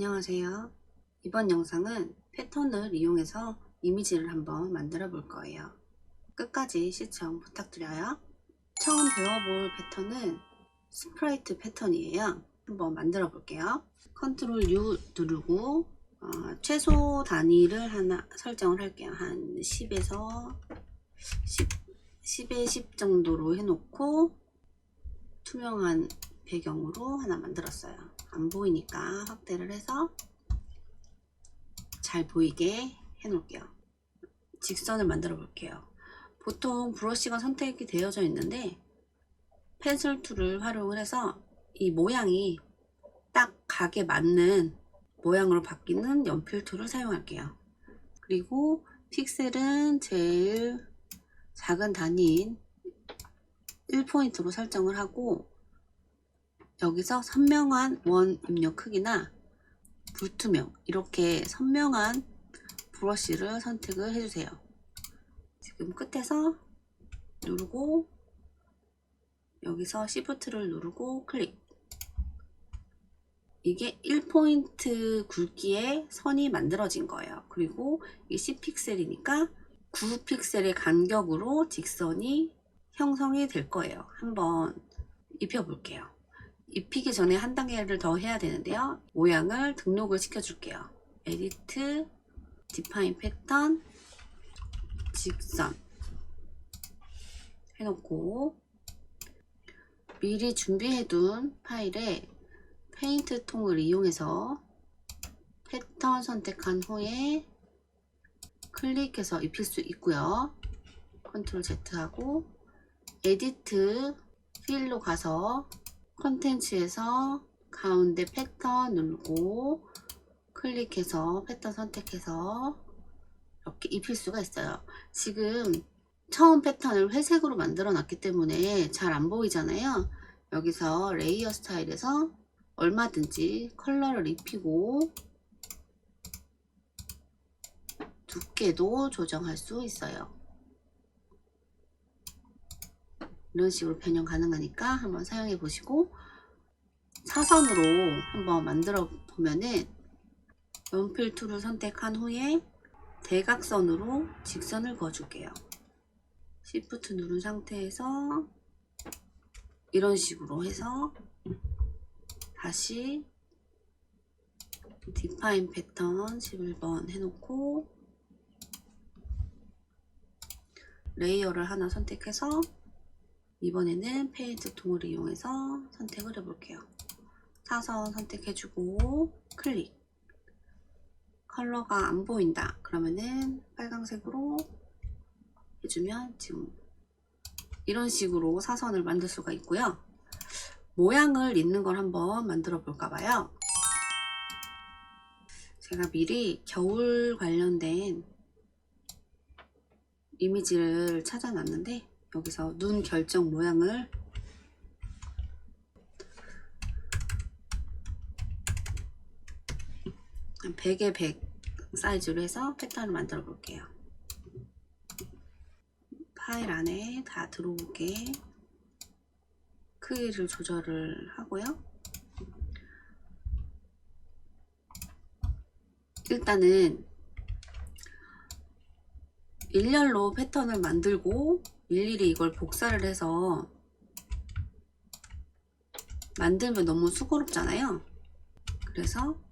안녕하세요. 이번 영상은 패턴을 이용해서 이미지를 한번 만들어 볼 거예요. 끝까지 시청 부탁드려요. 처음 배워볼 패턴은 스프라이트 패턴이에요. 한번 만들어 볼게요. 컨트롤 U 누르고 최소 단위를 하나 설정을 할게요. 한 10에서 10에 10 정도로 해놓고 투명한 배경으로 하나 만들었어요. 안 보이니까 확대를 해서 잘 보이게 해 놓을게요. 직선을 만들어 볼게요. 보통 브러쉬가 선택이 되어져 있는데 펜슬 툴을 활용을 해서 이 모양이 딱 각에 맞는 모양으로 바뀌는 연필 툴을 사용할게요. 그리고 픽셀은 제일 작은 단위인 1포인트로 설정을 하고, 여기서 선명한 원 입력 크기나 불투명, 이렇게 선명한 브러쉬를 선택을 해주세요. 지금 끝에서 누르고 여기서 Shift를 누르고 클릭. 이게 1포인트 굵기의 선이 만들어진 거예요. 그리고 이게 10픽셀이니까 9픽셀의 간격으로 직선이 형성이 될 거예요. 한번 입혀 볼게요. 입히기 전에 한 단계를 더 해야 되는데요. 모양을 등록을 시켜 줄게요. 에디트, 디파인 패턴, 직선 해놓고 미리 준비해둔 파일에 페인트 통을 이용해서 패턴 선택한 후에 클릭해서 입힐 수 있고요. 컨트롤 Z 하고 에디트 필로 가서 컨텐츠에서 가운데 패턴 누르고 클릭해서 패턴 선택해서 이렇게 입힐 수가 있어요. 지금 처음 패턴을 회색으로 만들어 놨기 때문에 잘 안 보이잖아요. 여기서 레이어 스타일에서 얼마든지 컬러를 입히고 두께도 조정할 수 있어요. 이런 식으로 변형 가능하니까 한번 사용해 보시고, 사선으로 한번 만들어 보면은 연필 툴을 선택한 후에 대각선으로 직선을 그어 줄게요. Shift 누른 상태에서 이런 식으로 해서 다시 디파인 패턴 11번 해놓고 레이어를 하나 선택해서 이번에는 페인트 통을 이용해서 선택을 해볼게요. 사선 선택해주고 클릭. 컬러가 안 보인다 그러면은 빨강색으로 해주면 지금 이런 식으로 사선을 만들 수가 있고요. 모양을 잇는 걸 한번 만들어 볼까 봐요. 제가 미리 겨울 관련된 이미지를 찾아 놨는데 여기서 눈 결정 모양을 한 100에 100 사이즈로 해서 패턴을 만들어 볼게요. 파일 안에 다 들어오게 크기를 조절을 하고요. 일단은 일렬로 패턴을 만들고 일일이 이걸 복사를 해서 만들면 너무 수고롭잖아요. 그래서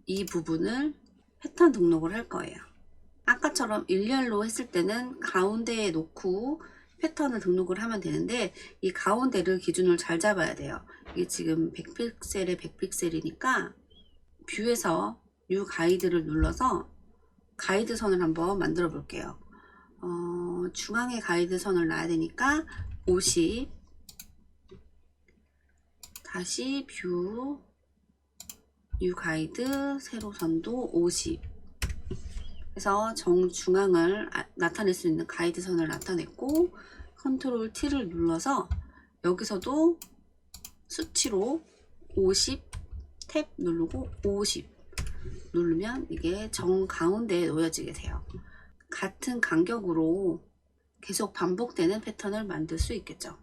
이 부분을 패턴 등록을 할 거예요. 아까처럼 일렬로 했을 때는 가운데에 놓고 패턴을 등록을 하면 되는데, 이 가운데를 기준을 잘 잡아야 돼요. 이게 지금 100픽셀에 100픽셀이니까 뷰에서 U 가이드를 눌러서 가이드 선을 한번 만들어 볼게요. 중앙에 가이드 선을 놔야 되니까 50, 다시 뷰 U 가이드 세로선도 50 해서 정중앙을 나타낼 수 있는 가이드 선을 나타냈고, 컨트롤 T를 눌러서 여기서도 수치로 50 탭 누르고 50 누르면 이게 정 가운데에 놓여지게 돼요. 같은 간격으로 계속 반복되는 패턴을 만들 수 있겠죠.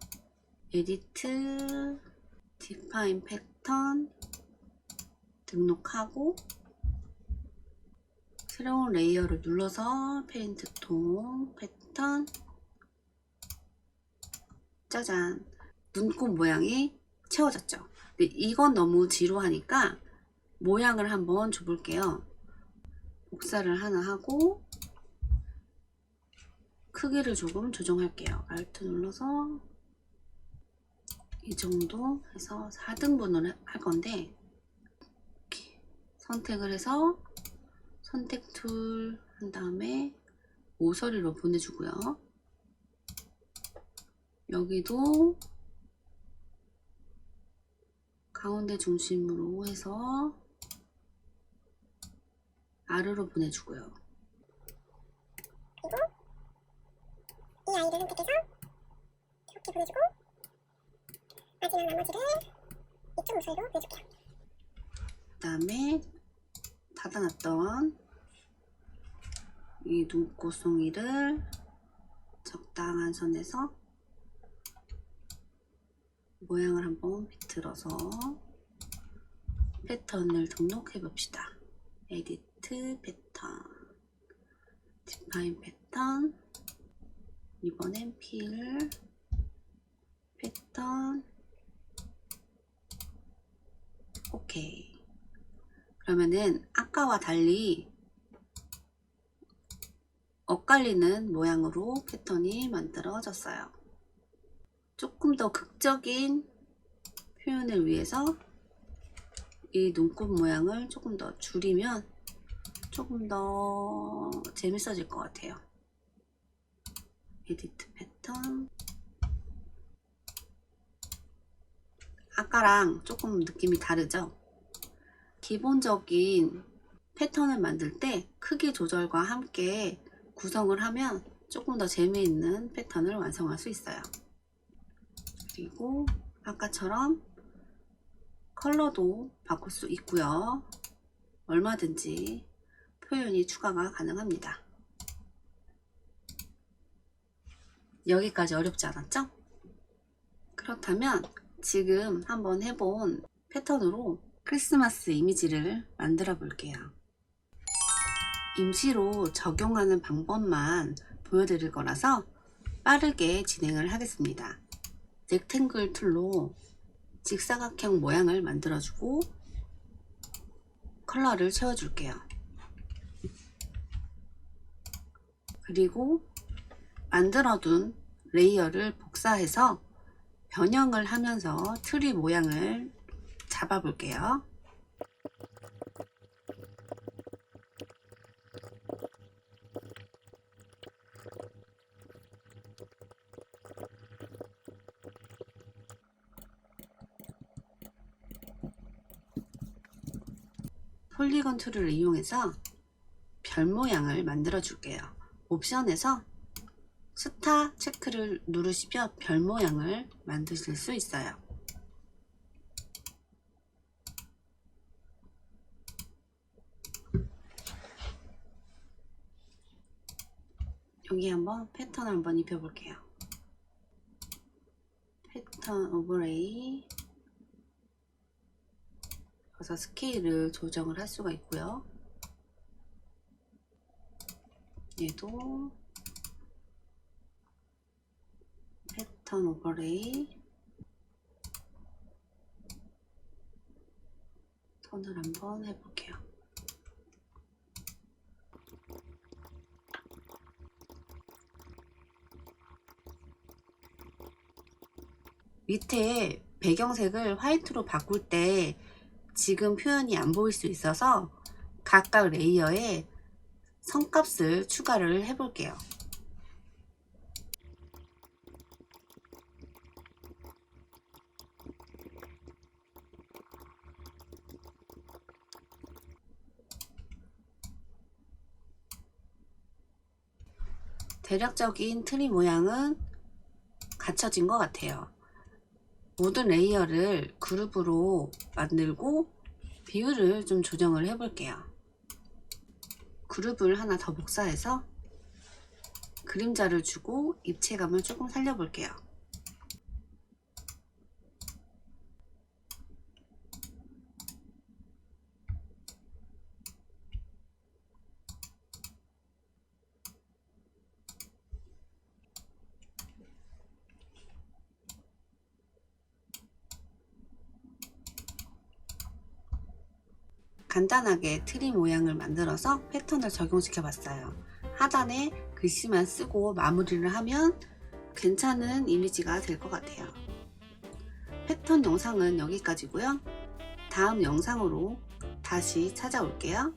에디트, 디파인 패턴, 등록하고 새로운 레이어를 눌러서 페인트 톤, 패턴, 짜잔, 눈꽃 모양이 채워졌죠. 근데 이건 너무 지루하니까 모양을 한번 줘볼게요. 복사를 하나 하고 크기를 조금 조정할게요. Alt 눌러서 이 정도 해서 4등분을 할 건데, 이렇게 선택을 해서 선택 툴 한 다음에 모서리로 보내주고요. 여기도 가운데 중심으로 해서 아래로 보내주고요. 그리고 이 아이를 선택해서 이렇게 보내주고 마지막 나머지를 이쪽 모서리로 보내줄게요. 그 다음에 닫아놨던 이 눈꽃송이를 적당한 선에서 모양을 한번 비틀어서 패턴을 등록해 봅시다. 에디트 패턴, 디파인 패턴, 이번엔 필 패턴, 오케이. 그러면은 아까와 달리 엇갈리는 모양으로 패턴이 만들어졌어요. 조금 더 극적인 표현을 위해서 이 눈꽃 모양을 조금 더 줄이면 조금 더 재밌어질 것 같아요. 에디트 패턴, 아까랑 조금 느낌이 다르죠? 기본적인 패턴을 만들 때 크기 조절과 함께 구성을 하면 조금 더 재미있는 패턴을 완성할 수 있어요. 그리고 아까처럼 컬러도 바꿀 수 있고요. 얼마든지 표현이 추가가 가능합니다. 여기까지 어렵지 않았죠? 그렇다면 지금 한번 해본 패턴으로 크리스마스 이미지를 만들어 볼게요. 임시로 적용하는 방법만 보여드릴 거라서 빠르게 진행을 하겠습니다. 렉탱글 툴로 직사각형 모양을 만들어주고 컬러를 채워줄게요. 그리고 만들어둔 레이어를 복사해서 변형을 하면서 트리 모양을 잡아볼게요. 폴리건 툴을 이용해서 별 모양을 만들어 줄게요. 옵션에서 스타 체크를 누르시면 별 모양을 만드실 수 있어요. 여기 한번 패턴을 한번 입혀 볼게요. 패턴 오버레이, 그래서 스케일을 조정을 할 수가 있고요. 얘도 패턴 오버레이, 톤을 한번 해볼게요. 밑에 배경색을 화이트로 바꿀 때 지금 표현이 안 보일 수 있어서 각각 레이어에 선값을 추가를 해 볼게요. 대략적인 트리 모양은 갖춰진 것 같아요. 모든 레이어를 그룹으로 만들고 비율을 좀 조정을 해 볼게요. 그룹을 하나 더 복사해서 그림자를 주고 입체감을 조금 살려 볼게요. 간단하게 트리 모양을 만들어서 패턴을 적용시켜 봤어요. 하단에 글씨만 쓰고 마무리를 하면 괜찮은 이미지가 될 것 같아요. 패턴 영상은 여기까지고요. 다음 영상으로 다시 찾아올게요.